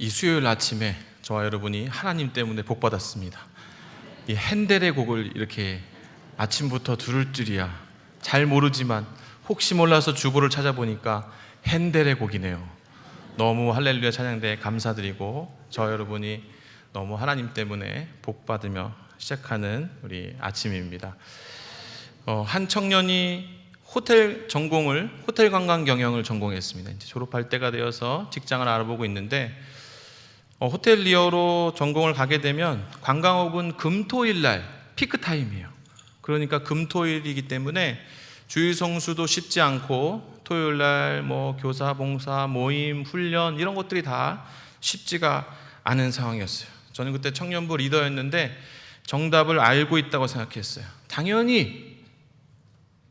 이 수요일 아침에 저와 여러분이 하나님 때문에 복 받았습니다. 이 핸델의 곡을 이렇게 아침부터 들을 줄이야. 잘 모르지만 혹시 몰라서 주보를 찾아보니까 핸델의 곡이네요. 너무 할렐루야 찬양대에 감사드리고 저 여러분이 너무 하나님 때문에 복 받으며 시작하는 우리 아침입니다. 한 청년이 호텔 관광 경영을 전공했습니다. 이제 졸업할 때가 되어서 직장을 알아보고 있는데 호텔리어로 전공을 가게 되면 관광업은 금토일 날 피크 타임이에요. 그러니까 금토일이기 때문에 주일 성수도 쉽지 않고 토요일 날 교사, 봉사, 모임, 훈련 이런 것들이 다 쉽지가 않은 상황이었어요. 저는 그때 청년부 리더였는데 정답을 알고 있다고 생각했어요. 당연히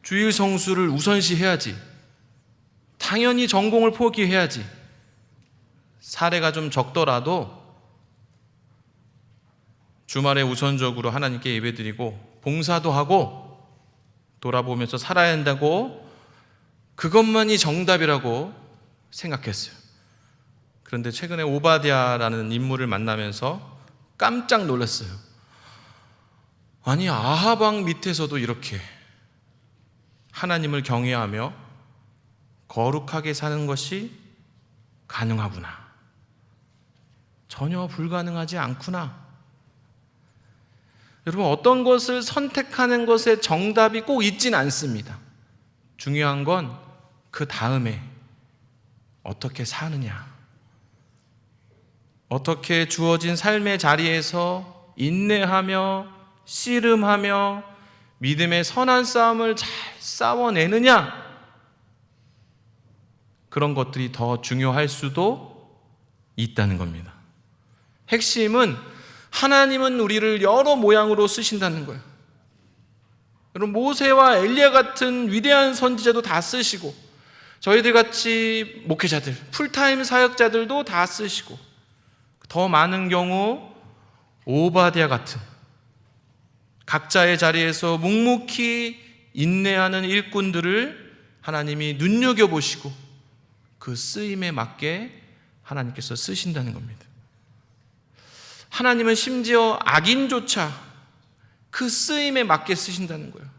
주일 성수를 우선시 해야지. 당연히 전공을 포기해야지. 사례가 좀 적더라도 주말에 우선적으로 하나님께 예배드리고 봉사도 하고 돌아보면서 살아야 한다고 그것만이 정답이라고 생각했어요. 그런데 최근에 오바댜라는 인물을 만나면서 깜짝 놀랐어요. 아니, 아합 왕 밑에서도 이렇게 하나님을 경외하며 거룩하게 사는 것이 가능하구나. 전혀 불가능하지 않구나. 여러분, 어떤 것을 선택하는 것에 정답이 꼭 있진 않습니다. 중요한 건 그 다음에 어떻게 사느냐, 어떻게 주어진 삶의 자리에서 인내하며 씨름하며 믿음의 선한 싸움을 잘 싸워내느냐, 그런 것들이 더 중요할 수도 있다는 겁니다. 핵심은 하나님은 우리를 여러 모양으로 쓰신다는 거예요. 여러분, 모세와 엘리야 같은 위대한 선지자도 다 쓰시고 저희들 같이 목회자들, 풀타임 사역자들도 다 쓰시고 더 많은 경우 오바댜 같은 각자의 자리에서 묵묵히 인내하는 일꾼들을 하나님이 눈여겨보시고 그 쓰임에 맞게 하나님께서 쓰신다는 겁니다. 하나님은 심지어 악인조차 그 쓰임에 맞게 쓰신다는 거예요.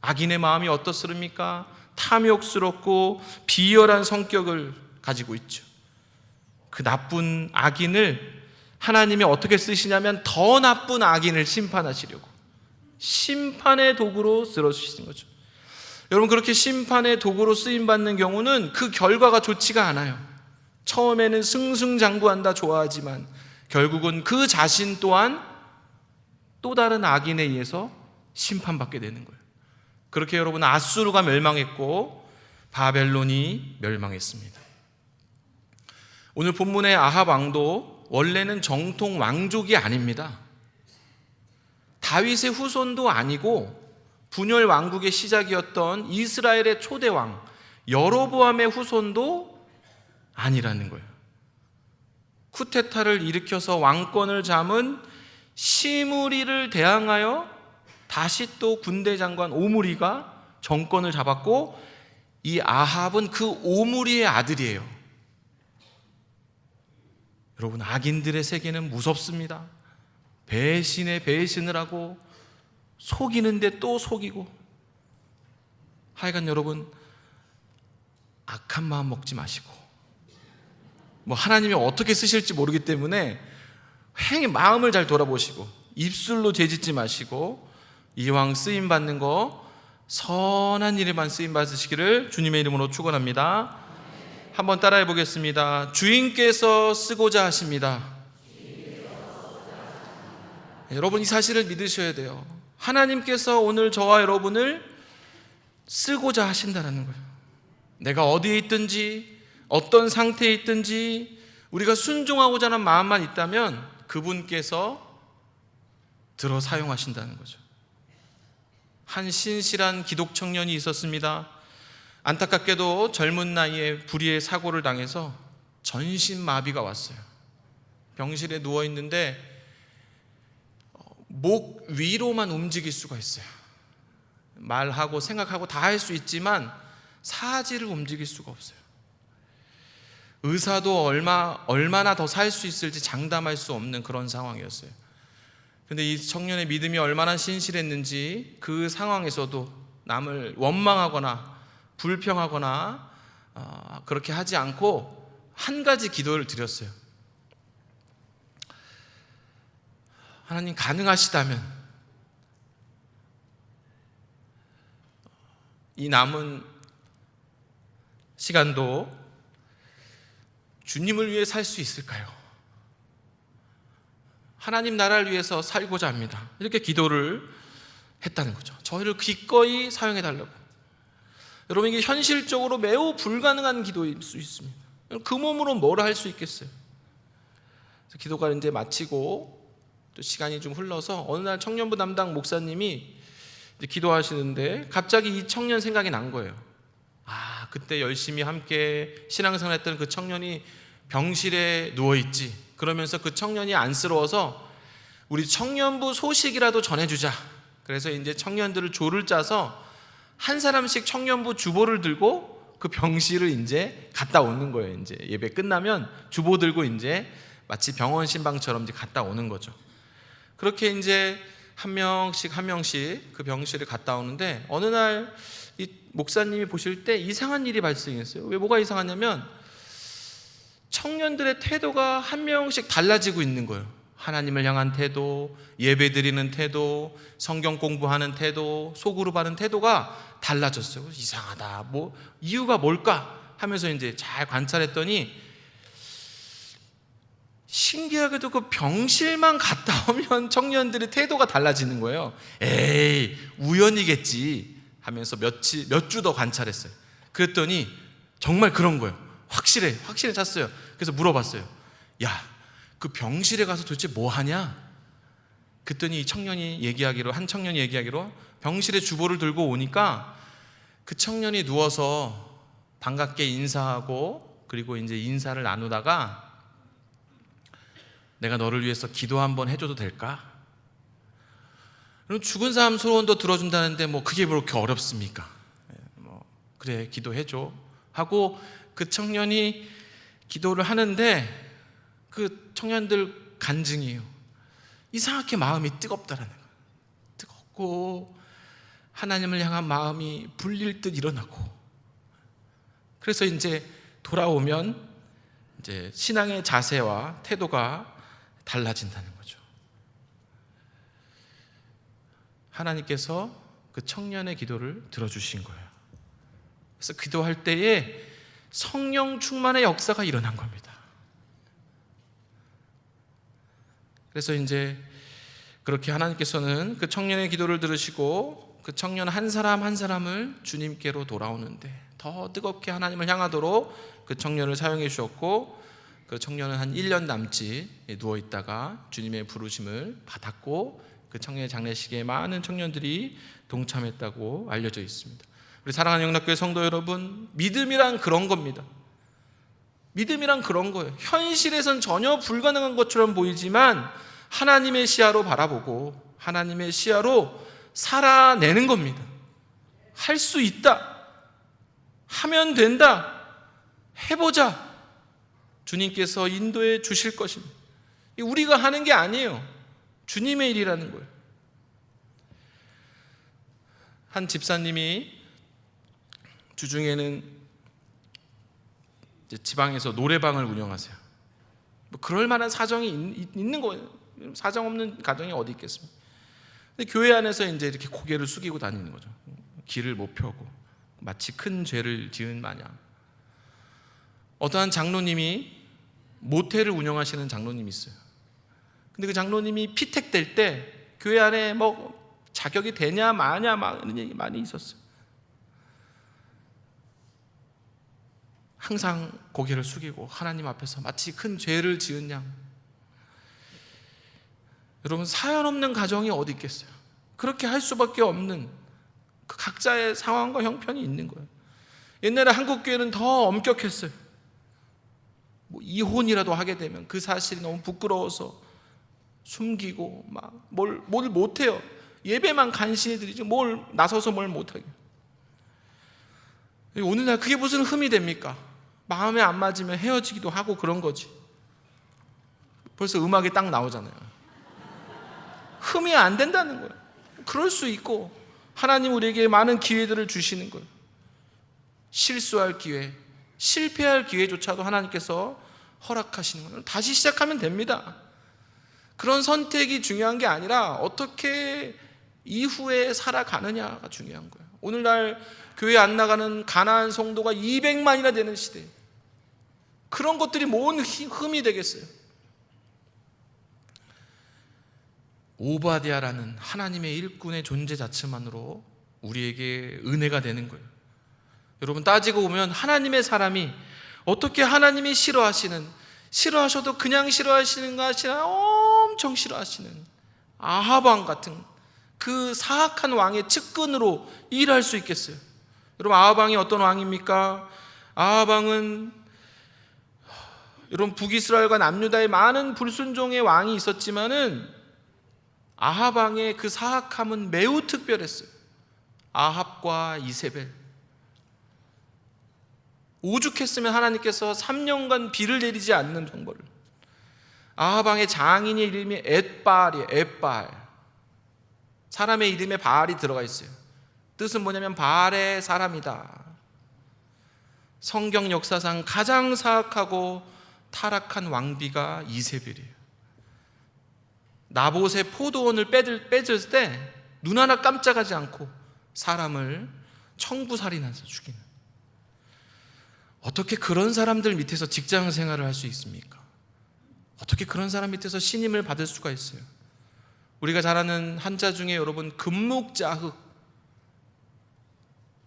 악인의 마음이 어떻습니까? 탐욕스럽고 비열한 성격을 가지고 있죠. 그 나쁜 악인을 하나님이 어떻게 쓰시냐면 더 나쁜 악인을 심판하시려고 심판의 도구로 쓰러주시는 거죠. 여러분, 그렇게 심판의 도구로 쓰임받는 경우는 그 결과가 좋지가 않아요. 처음에는 승승장구한다 좋아하지만 결국은 그 자신 또한 또 다른 악인에 의해서 심판받게 되는 거예요. 그렇게 여러분, 아수르가 멸망했고 바벨론이 멸망했습니다. 오늘 본문의 아합 왕도 원래는 정통 왕족이 아닙니다. 다윗의 후손도 아니고 분열 왕국의 시작이었던 이스라엘의 초대 왕 여로보암의 후손도 아니라는 거예요. 쿠데타를 일으켜서 왕권을 잡은 시므리를 대항하여 다시 또 군대 장관 오므리가 정권을 잡았고 이 아합은 그 오므리의 아들이에요. 여러분, 악인들의 세계는 무섭습니다. 배신에 배신을 하고 속이는데 또 속이고, 하여간 여러분, 악한 마음 먹지 마시고 하나님이 어떻게 쓰실지 모르기 때문에 행히 마음을 잘 돌아보시고 입술로 죄짓지 마시고 이왕 쓰임받는 거 선한 일에만 쓰임받으시기를 주님의 이름으로 축원합니다. 한번 따라해 보겠습니다. 주인께서 쓰고자 하십니다. 여러분, 이 사실을 믿으셔야 돼요. 하나님께서 오늘 저와 여러분을 쓰고자 하신다는 거예요. 내가 어디에 있든지 어떤 상태에 있든지 우리가 순종하고자 하는 마음만 있다면 그분께서 들어 사용하신다는 거죠. 한 신실한 기독 청년이 있었습니다. 안타깝게도 젊은 나이에 불의의 사고를 당해서 전신마비가 왔어요. 병실에 누워있는데 목 위로만 움직일 수가 있어요. 말하고 생각하고 다 할 수 있지만 사지를 움직일 수가 없어요. 의사도 얼마나 더 살 수 있을지 장담할 수 없는 그런 상황이었어요. 그런데 이 청년의 믿음이 얼마나 신실했는지 그 상황에서도 남을 원망하거나 불평하거나 그렇게 하지 않고 한 가지 기도를 드렸어요. 하나님, 가능하시다면 이 남은 시간도 주님을 위해 살 수 있을까요? 하나님 나라를 위해서 살고자 합니다. 이렇게 기도를 했다는 거죠. 저희를 기꺼이 사용해 달라고. 여러분, 이게 현실적으로 매우 불가능한 기도일 수 있습니다. 그 몸으로 뭘 할 수 있겠어요? 그래서 기도가 이제 마치고 또 시간이 좀 흘러서 어느 날 청년부 담당 목사님이 이제 기도하시는데 갑자기 이 청년 생각이 난 거예요. 그때 열심히 함께 신앙생활했던 그 청년이 병실에 누워있지. 그러면서 그 청년이 안쓰러워서 우리 청년부 소식이라도 전해주자. 그래서 이제 청년들을 조를 짜서 한 사람씩 청년부 주보를 들고 그 병실을 이제 갔다 오는 거예요. 이제 예배 끝나면 주보 들고 이제 마치 병원 신방처럼 이제 갔다 오는 거죠. 그렇게 이제 한 명씩 그 병실을 갔다 오는데 어느 날 이 목사님이 보실 때 이상한 일이 발생했어요. 왜 뭐가 이상하냐면 청년들의 태도가 한 명씩 달라지고 있는 거예요. 하나님을 향한 태도, 예배 드리는 태도, 성경 공부하는 태도, 소그룹 하는 태도가 달라졌어요. 이상하다. 뭐 이유가 뭘까 하면서 이제 잘 관찰했더니 신기하게도 그 병실만 갔다 오면 청년들의 태도가 달라지는 거예요. 에이, 우연이겠지 하면서 몇 주 더 관찰했어요. 그랬더니 정말 그런 거예요. 확실해 잤어요. 그래서 물어봤어요. 야, 그 병실에 가서 도대체 뭐 하냐? 그랬더니 한 청년이 얘기하기로 병실에 주보를 들고 오니까 그 청년이 누워서 반갑게 인사하고 그리고 이제 인사를 나누다가 내가 너를 위해서 기도 한번 해줘도 될까? 그럼 죽은 사람 소원도 들어준다는데 뭐 그게 그렇게 어렵습니까? 그래, 기도해줘 하고 그 청년이 기도를 하는데 그 청년들 간증이에요. 이상하게 마음이 뜨겁다라는 거예요. 뜨겁고 하나님을 향한 마음이 불릴 듯 일어나고, 그래서 이제 돌아오면 이제 신앙의 자세와 태도가 달라진다는 거죠. 하나님께서 그 청년의 기도를 들어주신 거예요. 그래서 기도할 때에 성령 충만의 역사가 일어난 겁니다. 그래서 이제 그렇게 하나님께서는 그 청년의 기도를 들으시고 그 청년 한 사람 한 사람을 주님께로 돌아오는데 더 뜨겁게 하나님을 향하도록 그 청년을 사용해 주셨고, 그 청년은 한 1년 남짓 누워 있다가 주님의 부르심을 받았고 그 청년의 장례식에 많은 청년들이 동참했다고 알려져 있습니다. 우리 사랑하는 영락교회 성도 여러분, 믿음이란 그런 겁니다. 믿음이란 그런 거예요. 현실에선 전혀 불가능한 것처럼 보이지만 하나님의 시야로 바라보고 하나님의 시야로 살아내는 겁니다. 할 수 있다, 하면 된다, 해보자. 주님께서 인도해 주실 것입니다. 우리가 하는 게 아니에요. 주님의 일이라는 거예요. 한 집사님이 주중에는 이제 지방에서 노래방을 운영하세요. 뭐 그럴 만한 사정이 있는 거예요. 사정 없는 가정이 어디 있겠습니까? 근데 교회 안에서 이제 이렇게 고개를 숙이고 다니는 거죠. 길을 못 펴고 마치 큰 죄를 지은 마냥. 어떠한 장로님이 모텔을 운영하시는 장로님이 있어요. 근데 그 장로님이 피택될 때 교회 안에 뭐 자격이 되냐 마냐 막 이런 얘기 많이 있었어요. 항상 고개를 숙이고 하나님 앞에서 마치 큰 죄를 지은 양. 여러분, 사연 없는 가정이 어디 있겠어요? 그렇게 할 수밖에 없는 그 각자의 상황과 형편이 있는 거예요. 옛날에 한국 교회는 더 엄격했어요. 뭐 이혼이라도 하게 되면 그 사실이 너무 부끄러워서 숨기고 막 뭘 못해요. 예배만 간신히 드리지 뭘 나서서 뭘 못하게. 오늘날 그게 무슨 흠이 됩니까? 마음에 안 맞으면 헤어지기도 하고 그런 거지. 벌써 음악이 딱 나오잖아요. 흠이 안 된다는 거예요. 그럴 수 있고 하나님 우리에게 많은 기회들을 주시는 거예요. 실수할 기회, 실패할 기회조차도 하나님께서 허락하시는 거예요. 다시 시작하면 됩니다. 그런 선택이 중요한 게 아니라 어떻게 이후에 살아가느냐가 중요한 거예요. 오늘날 교회 안 나가는 가난한 성도가 200만이나 되는 시대, 그런 것들이 뭔 흠이 되겠어요? 오바댜라는 하나님의 일꾼의 존재 자체만으로 우리에게 은혜가 되는 거예요. 여러분, 따지고 보면 하나님의 사람이 어떻게 하나님이 싫어하셔도 그냥 싫어하시는 것이 아니라 엄청 싫어하시는 아합 왕 같은 그 사악한 왕의 측근으로 일할 수 있겠어요? 여러분, 아합 왕이 어떤 왕입니까? 아합 왕은 여러분 북이스라엘과 남유다의 많은 불순종의 왕이 있었지만은 아합 왕의 그 사악함은 매우 특별했어요. 아합과 이세벨, 오죽했으면 하나님께서 3년간 비를 내리지 않는 정보를. 아합 왕의 장인의 이름이 엣바알이에요. 엣바알. 사람의 이름에 바알이 들어가 있어요. 뜻은 뭐냐면 바알의 사람이다. 성경 역사상 가장 사악하고 타락한 왕비가 이세벨이에요. 나봇의 포도원을 뺏을 때 눈 하나 깜짝하지 않고 사람을 청부살인해서 죽이는, 어떻게 그런 사람들 밑에서 직장 생활을 할 수 있습니까? 어떻게 그런 사람 밑에서 신임을 받을 수가 있어요? 우리가 잘 아는 한자 중에 여러분 금묵자흑,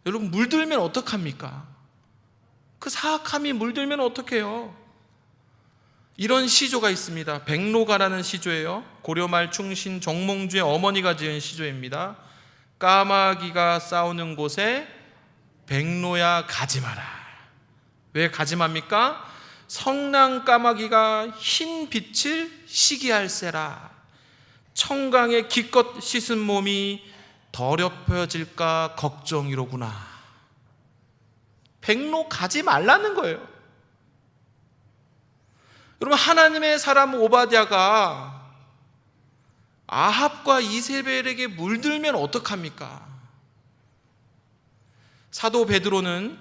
여러분 물들면 어떡합니까? 그 사악함이 물들면 어떡해요? 이런 시조가 있습니다. 백로가라는 시조예요. 고려말 충신 정몽주의 어머니가 지은 시조입니다. 까마귀가 싸우는 곳에 백로야 가지 마라. 왜 가지 맙니까? 성난 까마귀가 흰 빛을 시기할세라. 청강에 기껏 씻은 몸이 더럽혀질까 걱정이로구나. 백로 가지 말라는 거예요. 여러분, 하나님의 사람 오바댜가 아합과 이세벨에게 물들면 어떡합니까? 사도 베드로는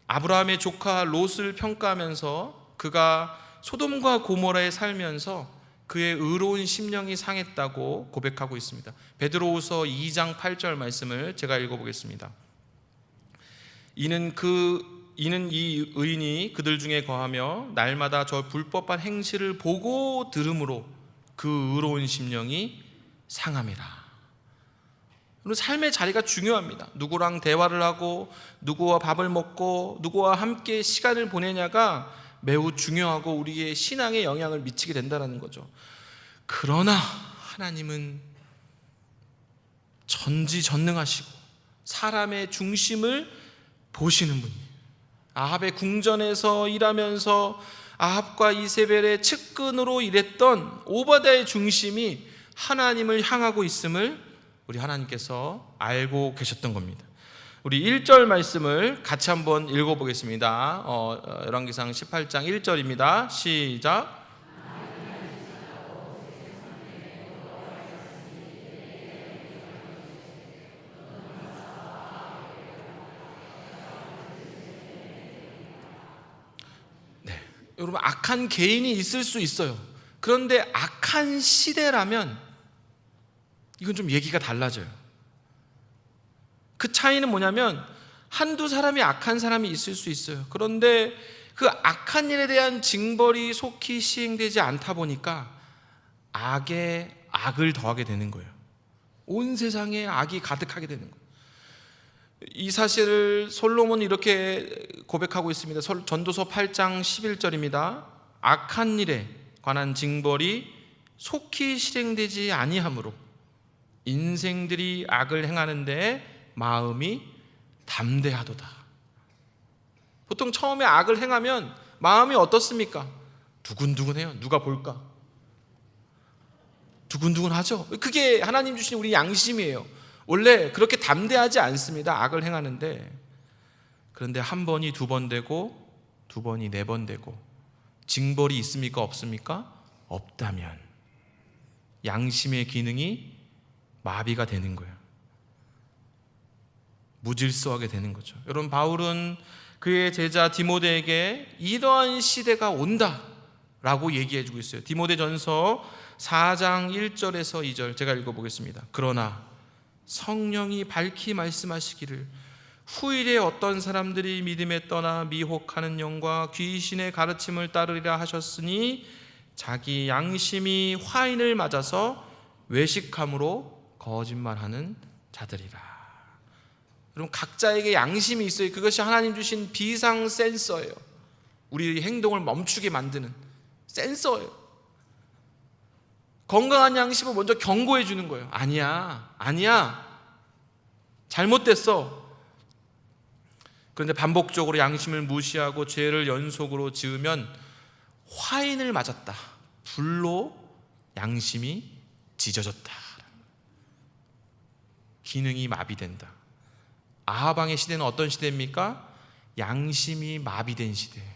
아브라함의 조카 롯을 평가하면서 그가 소돔과 고모라에 살면서 그의 의로운 심령이 상했다고 고백하고 있습니다. 베드로후서 2장 8절 말씀을 제가 읽어보겠습니다. 이는 이 의인이 그들 중에 거하며 날마다 저 불법한 행실을 보고 들음으로 그 의로운 심령이 상함이라. 삶의 자리가 중요합니다. 누구랑 대화를 하고 누구와 밥을 먹고 누구와 함께 시간을 보내냐가 매우 중요하고 우리의 신앙에 영향을 미치게 된다는 거죠. 그러나 하나님은 전지전능하시고 사람의 중심을 보시는 분이에요. 아합의 궁전에서 일하면서 아합과 이세벨의 측근으로 일했던 오바댜의 중심이 하나님을 향하고 있음을 우리 하나님께서 알고 계셨던 겁니다. 우리 1절 말씀을 같이 한번 읽어보겠습니다. 열왕기상 18장 1절입니다. 시작. 여러분, 악한 개인이 있을 수 있어요. 그런데 악한 시대라면 이건 좀 얘기가 달라져요. 그 차이는 뭐냐면 한두 사람이 악한 사람이 있을 수 있어요. 그런데 그 악한 일에 대한 징벌이 속히 시행되지 않다 보니까 악에 악을 더하게 되는 거예요. 온 세상에 악이 가득하게 되는 거예요. 이 사실을 솔로몬이 이렇게 고백하고 있습니다. 전도서 8장 11절입니다. 악한 일에 관한 징벌이 속히 실행되지 아니하므로 인생들이 악을 행하는데 마음이 담대하도다. 보통 처음에 악을 행하면 마음이 어떻습니까? 두근두근해요. 누가 볼까? 두근두근하죠. 그게 하나님 주신 우리 양심이에요. 원래 그렇게 담대하지 않습니다. 악을 행하는데. 그런데 한 번이 두 번 되고 두 번이 네 번 되고 징벌이 있습니까? 없습니까? 없다면 양심의 기능이 마비가 되는 거예요. 무질서하게 되는 거죠. 여러분, 바울은 그의 제자 디모데에게 이러한 시대가 온다라고 얘기해주고 있어요. 디모데전서 4장 1절에서 2절 제가 읽어보겠습니다. 그러나 성령이 밝히 말씀하시기를 후일에 어떤 사람들이 믿음에 떠나 미혹하는 영과 귀신의 가르침을 따르리라 하셨으니 자기 양심이 화인을 맞아서 외식함으로 거짓말하는 자들이라. 여러분, 각자에게 양심이 있어요. 그것이 하나님 주신 비상 센서예요. 우리 행동을 멈추게 만드는 센서예요. 건강한 양심을 먼저 경고해 주는 거예요. 아니야, 잘못됐어. 그런데 반복적으로 양심을 무시하고 죄를 연속으로 지으면 화인을 맞았다, 불로 양심이 찢어졌다, 기능이 마비된다. 아하방의 시대는 어떤 시대입니까? 양심이 마비된 시대예요.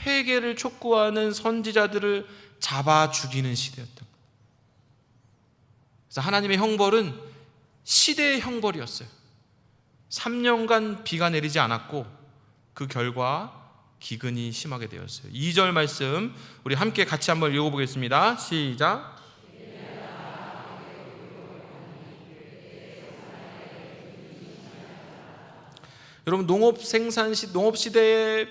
회개를 촉구하는 선지자들을 잡아 죽이는 시대였던 거예요. 그래서 하나님의 형벌은 시대의 형벌이었어요. 3년간 비가 내리지 않았고 그 결과 기근이 심하게 되었어요. 2절 말씀 우리 함께 같이 한번 읽어보겠습니다. 시작. 여러분, 농업 시대에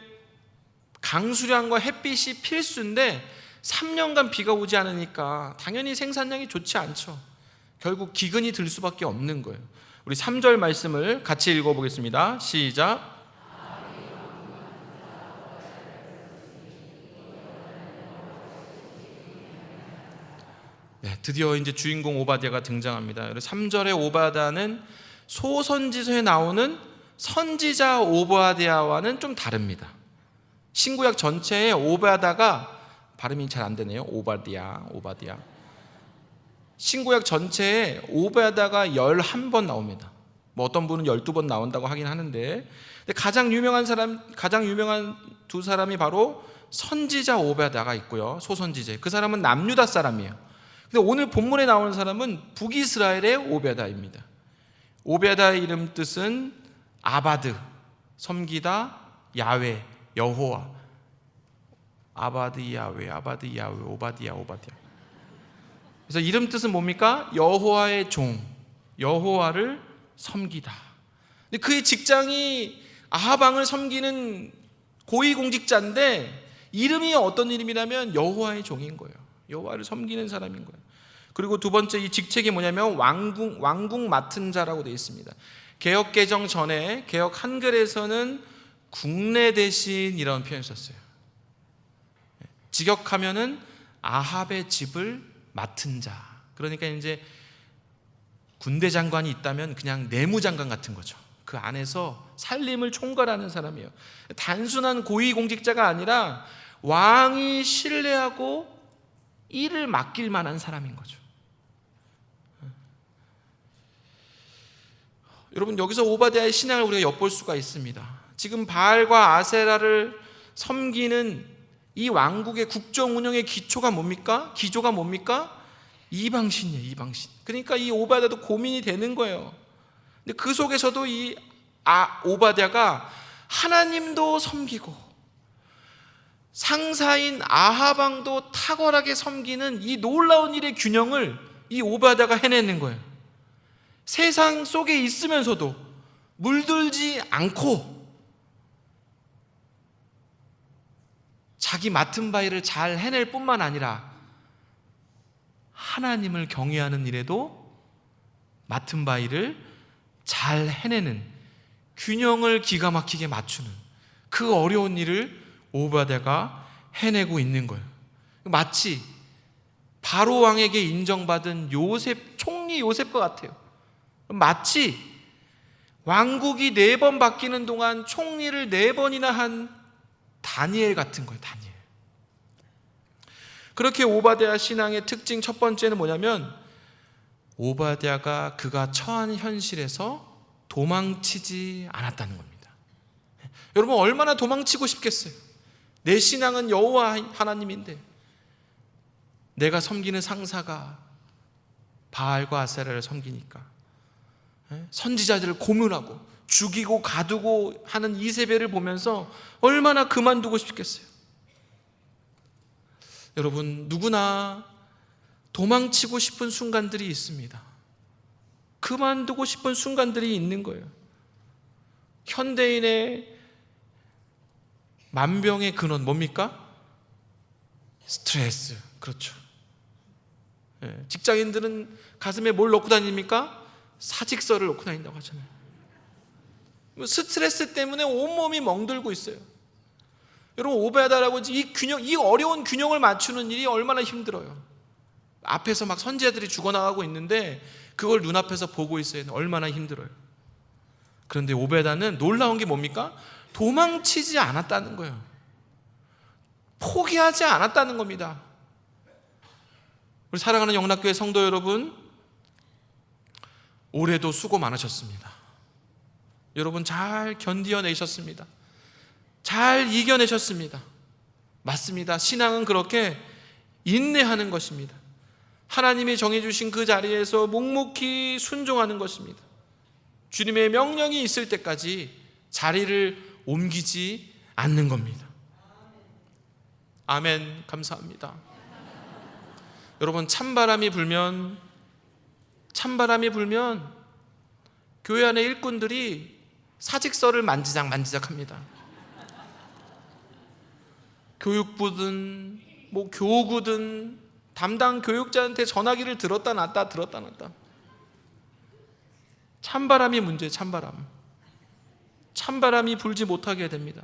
강수량과 햇빛이 필수인데 3년간 비가 오지 않으니까 당연히 생산량이 좋지 않죠. 결국 기근이 들 수밖에 없는 거예요. 우리 3절 말씀을 같이 읽어보겠습니다. 시작. 네, 드디어 이제 주인공 오바댜가 등장합니다. 3절의 오바댜는 소선지서에 나오는 선지자 오바댜와는 좀 다릅니다. 신구약 전체에 오바댜가 발음이 잘 안 되네요. 오바댜. 신구약 전체에 오바댜가 11번 나옵니다. 뭐 어떤 분은 12번 나온다고 하긴 하는데, 가장 유명한 두 사람이 바로 선지자 오바댜가 있고요, 소선지자. 그 사람은 남유다 사람이에요. 근데 오늘 본문에 나오는 사람은 북이스라엘의 오베다입니다. 오베다의 이름 뜻은 아바드, 섬기다, 야훼, 여호와. 아바드 야훼, 오바디야. 그래서 이름 뜻은 뭡니까? 여호와의 종, 여호와를 섬기다. 근데 그의 직장이 아하방을 섬기는 고위공직자인데 이름이 어떤 이름이라면 여호와의 종인 거예요. 여호와를 섬기는 사람인 거예요. 그리고 두 번째 이 직책이 뭐냐면 왕궁 맡은 자라고 되어 있습니다. 개역 개정 전에 개역 한글에서는 국내 대신이라는 표현을 썼어요. 직역하면은 아합의 집을 맡은 자. 그러니까 이제 군대 장관이 있다면 그냥 내무장관 같은 거죠. 그 안에서 살림을 총괄하는 사람이에요. 단순한 고위공직자가 아니라 왕이 신뢰하고 일을 맡길 만한 사람인 거죠. 여러분, 여기서 오바댜의 신앙을 우리가 엿볼 수가 있습니다. 지금 바알과 아세라를 섬기는 이 왕국의 국정 운영의 기초가 뭡니까? 기조가 뭡니까? 이방신이에요, 이방신. 그러니까 이 오바댜도 고민이 되는 거예요. 근데 그 속에서도 이 오바댜가 하나님도 섬기고 상사인 아하방도 탁월하게 섬기는 이 놀라운 일의 균형을 이 오바댜가 해내는 거예요. 세상 속에 있으면서도 물들지 않고 자기 맡은 바 일을 잘 해낼 뿐만 아니라 하나님을 경외하는 일에도 맡은 바 일을 잘 해내는, 균형을 기가 막히게 맞추는 그 어려운 일을 오바댜가 해내고 있는 거예요. 마치 바로 왕에게 인정받은 총리 요셉과 같아요. 마치 왕국이 4번 바뀌는 동안 총리를 4번이나 한 다니엘 같은 거예요. 다니엘. 그렇게 오바댜 신앙의 특징 첫 번째는 뭐냐면 오바댜가 그가 처한 현실에서 도망치지 않았다는 겁니다. 여러분 얼마나 도망치고 싶겠어요. 내 신앙은 여호와 하나님인데 내가 섬기는 상사가 바알과 아세라를 섬기니까 선지자들을 고문하고 죽이고 가두고 하는 이세벨을 보면서 얼마나 그만두고 싶겠어요. 여러분 누구나 도망치고 싶은 순간들이 있습니다. 그만두고 싶은 순간들이 있는 거예요. 현대인의 만병의 근원 뭡니까? 스트레스. 그렇죠. 직장인들은 가슴에 뭘 넣고 다닙니까? 사직서를 넣고 다닌다고 하잖아요. 스트레스 때문에 온몸이 멍들고 있어요. 여러분 오베아다라고 이 어려운 균형을 맞추는 일이 얼마나 힘들어요. 앞에서 막 선지자들이 죽어나가고 있는데 그걸 눈앞에서 보고 있어요. 얼마나 힘들어요. 그런데 오베아다는 놀라운 게 뭡니까? 도망치지 않았다는 거예요. 포기하지 않았다는 겁니다. 우리 사랑하는 영락교회 성도 여러분, 올해도 수고 많으셨습니다. 여러분 잘 견디어내셨습니다. 잘 이겨내셨습니다. 맞습니다. 신앙은 그렇게 인내하는 것입니다. 하나님이 정해주신 그 자리에서 묵묵히 순종하는 것입니다. 주님의 명령이 있을 때까지 자리를 옮기지 않는 겁니다. 아멘. 감사합니다. 여러분 찬바람이 불면 교회 안에 일꾼들이 사직서를 만지작합니다. 교육부든 교구든 담당 교육자한테 전화기를 들었다 놨다. 찬바람이 문제예요. 찬바람이 불지 못하게 됩니다.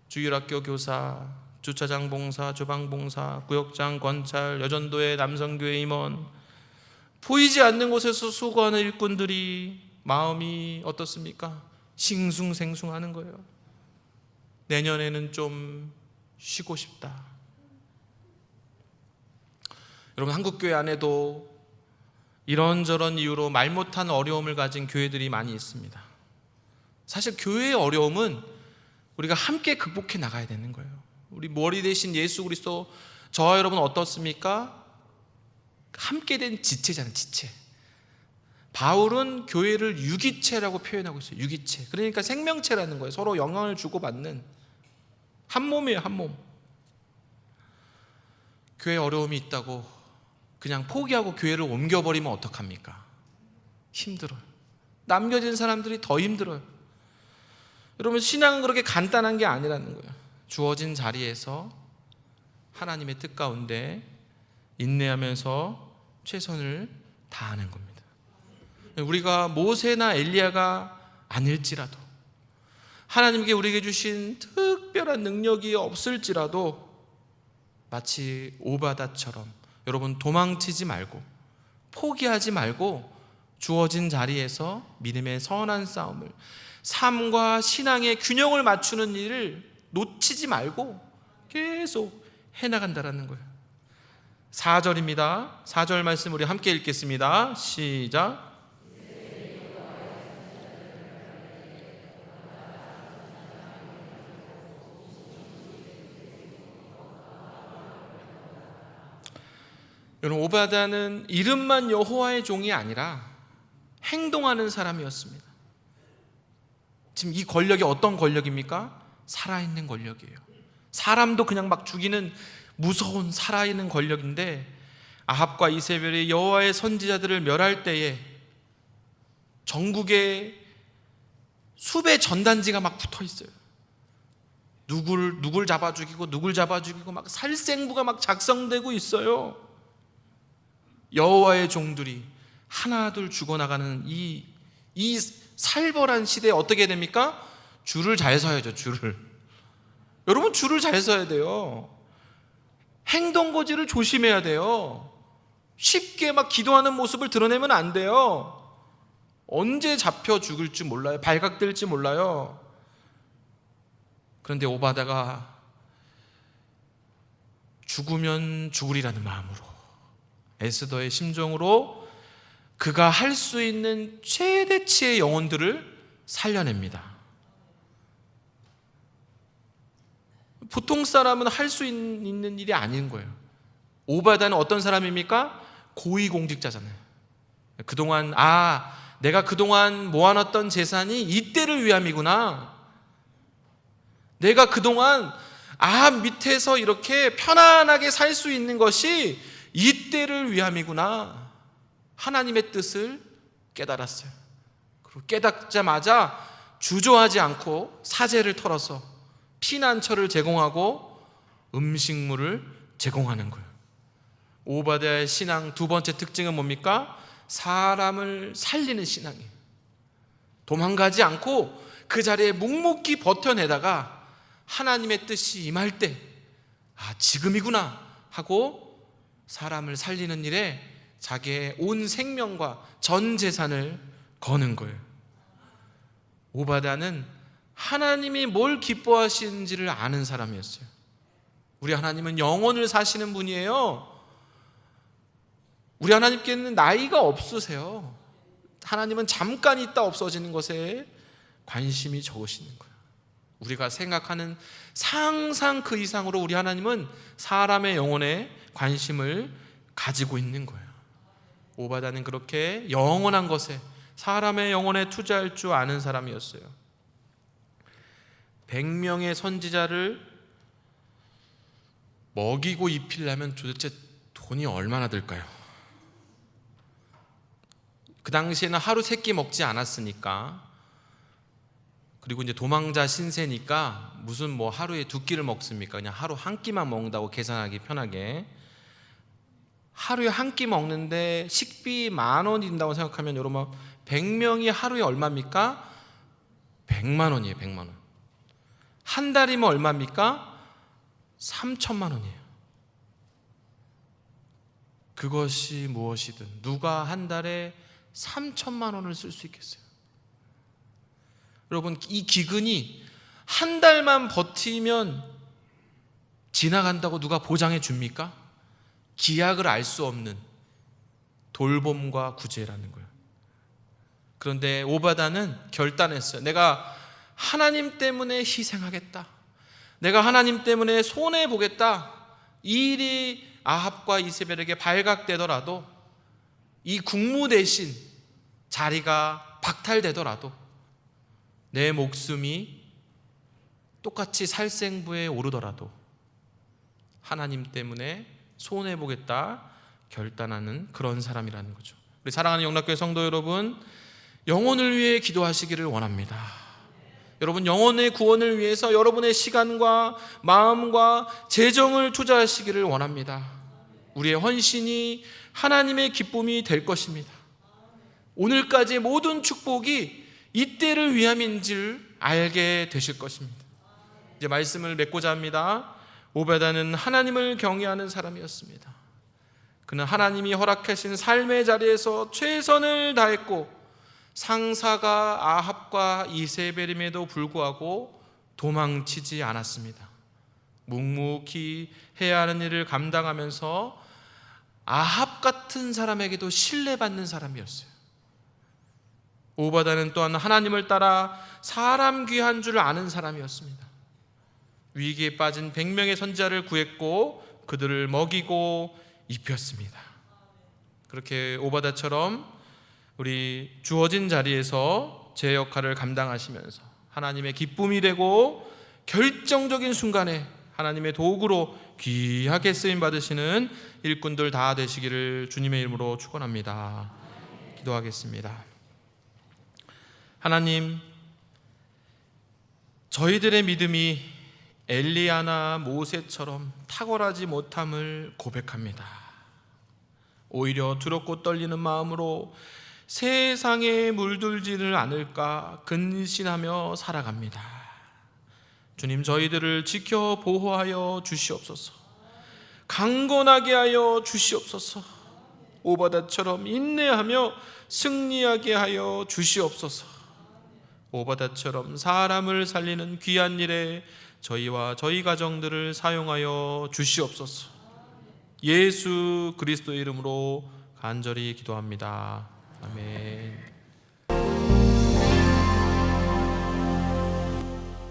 주일학교 교사, 주차장 봉사, 주방 봉사, 구역장, 권찰, 여전도의 남성교회 임원, 보이지 않는 곳에서 수고하는 일꾼들이 마음이 어떻습니까? 싱숭생숭하는 거예요. 내년에는 좀 쉬고 싶다. 여러분 한국교회 안에도 이런저런 이유로 말 못한 어려움을 가진 교회들이 많이 있습니다. 사실 교회의 어려움은 우리가 함께 극복해 나가야 되는 거예요. 우리 머리 대신 예수 그리스도, 저와 여러분 어떻습니까? 함께 된 지체잖아요. 지체. 바울은 교회를 유기체라고 표현하고 있어요. 유기체. 그러니까 생명체라는 거예요. 서로 영향을 주고받는 한 몸이에요. 한 몸. 교회에 어려움이 있다고 그냥 포기하고 교회를 옮겨버리면 어떡합니까? 힘들어요. 남겨진 사람들이 더 힘들어요. 여러분 신앙은 그렇게 간단한 게 아니라는 거예요. 주어진 자리에서 하나님의 뜻 가운데 인내하면서 최선을 다하는 겁니다. 우리가 모세나 엘리야가 아닐지라도, 하나님께 우리에게 주신 특별한 능력이 없을지라도 마치 오바다처럼 여러분 도망치지 말고 포기하지 말고 주어진 자리에서 믿음의 선한 싸움을, 삶과 신앙의 균형을 맞추는 일을 놓치지 말고 계속 해나간다라는 거예요. 4절입니다. 4절 말씀 우리 함께 읽겠습니다. 시작. 여러분 오바다는 이름만 여호와의 종이 아니라 행동하는 사람이었습니다. 지금 이 권력이 어떤 권력입니까? 살아있는 권력이에요. 사람도 그냥 막 죽이는 무서운 살아있는 권력인데, 아합과 이세벨이 여호와의 선지자들을 멸할 때에 전국에 수배 전단지가 막 붙어 있어요. 누굴 잡아 죽이고 막 살생부가 막 작성되고 있어요. 여호와의 종들이 하나둘 죽어나가는 이 살벌한 시대에 어떻게 됩니까? 줄을 잘 서야죠. 여러분 줄을 잘 서야 돼요. 행동거지를 조심해야 돼요. 쉽게 막 기도하는 모습을 드러내면 안 돼요. 언제 잡혀 죽을지 몰라요. 발각될지 몰라요. 그런데 오바다가 죽으면 죽으리라는 마음으로, 에스더의 심정으로 그가 할 수 있는 최대치의 영혼들을 살려냅니다. 보통 사람은 할 수 있는 일이 아닌 거예요. 오바다는 어떤 사람입니까? 고위공직자잖아요. 그동안 내가 그동안 모아놨던 재산이 이때를 위함이구나. 내가 그동안 밑에서 이렇게 편안하게 살 수 있는 것이 이때를 위함이구나. 하나님의 뜻을 깨달았어요. 그리고 깨닫자마자 주저하지 않고 사제를 털어서 피난처를 제공하고 음식물을 제공하는 거예요. 오바댜의 신앙 두 번째 특징은 뭡니까? 사람을 살리는 신앙이에요. 도망가지 않고 그 자리에 묵묵히 버텨내다가 하나님의 뜻이 임할 때 지금이구나 하고 사람을 살리는 일에 자기의 온 생명과 전 재산을 거는 거예요. 오바댜는 하나님이 뭘 기뻐하시는지를 아는 사람이었어요. 우리 하나님은 영원을 사시는 분이에요. 우리 하나님께는 나이가 없으세요. 하나님은 잠깐 있다 없어지는 것에 관심이 적으시는 거예요. 우리가 생각하는 상상 그 이상으로 우리 하나님은 사람의 영혼에 관심을 가지고 있는 거예요. 오바댜는 그렇게 영원한 것에, 사람의 영혼에 투자할 줄 아는 사람이었어요. 100명의 선지자를 먹이고 입히려면 도대체 돈이 얼마나 들까요? 그 당시에는 하루 3끼 먹지 않았으니까, 그리고 이제 도망자 신세니까 무슨 하루에 2끼를 먹습니까? 그냥 하루 1끼만 먹는다고 계산하기 편하게. 하루에 1끼 먹는데 식비 10,000원 든다고 생각하면 여러분 100명이 하루에 얼마입니까? 100만 원이에요. 100만 원. 한 달이면 얼마입니까? 3,000만 원이에요. 그것이 무엇이든 누가 한 달에 3,000만 원을 쓸 수 있겠어요? 여러분, 이 기근이 한 달만 버티면 지나간다고 누가 보장해 줍니까? 기약을 알 수 없는 돌봄과 구제라는 거예요. 그런데 오바댜는 결단했어요. 내가 하나님 때문에 희생하겠다. 내가 하나님 때문에 손해보겠다. 이 일이 아합과 이세벨에게 발각되더라도, 이 국무 대신 자리가 박탈되더라도 내 목숨이 똑같이 살생부에 오르더라도 하나님 때문에 손해보겠다 결단하는 그런 사람이라는 거죠. 우리 사랑하는 영락교회 성도 여러분, 영혼을 위해 기도하시기를 원합니다. 여러분, 영혼의 구원을 위해서 여러분의 시간과 마음과 재정을 투자하시기를 원합니다. 우리의 헌신이 하나님의 기쁨이 될 것입니다. 오늘까지의 모든 축복이 이때를 위함인 줄 알게 되실 것입니다. 이제 말씀을 맺고자 합니다. 오바댜는 하나님을 경외하는 사람이었습니다. 그는 하나님이 허락하신 삶의 자리에서 최선을 다했고, 상사가 아합과 이세벨임에도 불구하고 도망치지 않았습니다. 묵묵히 해야 하는 일을 감당하면서 아합 같은 사람에게도 신뢰받는 사람이었어요. 오바댜는 또한 하나님을 따라 사람 귀한 줄 아는 사람이었습니다. 위기에 빠진 100명의 선지자를 구했고 그들을 먹이고 입혔습니다. 그렇게 오바댜처럼 우리 주어진 자리에서 제 역할을 감당하시면서 하나님의 기쁨이 되고 결정적인 순간에 하나님의 도구로 귀하게 쓰임 받으시는 일꾼들 다 되시기를 주님의 이름으로 축원합니다. 기도하겠습니다. 하나님, 저희들의 믿음이 엘리야나 모세처럼 탁월하지 못함을 고백합니다. 오히려 두렵고 떨리는 마음으로 세상에 물들지를 않을까 근신하며 살아갑니다. 주님, 저희들을 지켜 보호하여 주시옵소서. 강건하게 하여 주시옵소서. 오바댜처럼 인내하며 승리하게 하여 주시옵소서. 오바댜처럼 사람을 살리는 귀한 일에 저희와 저희 가정들을 사용하여 주시옵소서. 예수 그리스도의 이름으로 간절히 기도합니다. 아멘.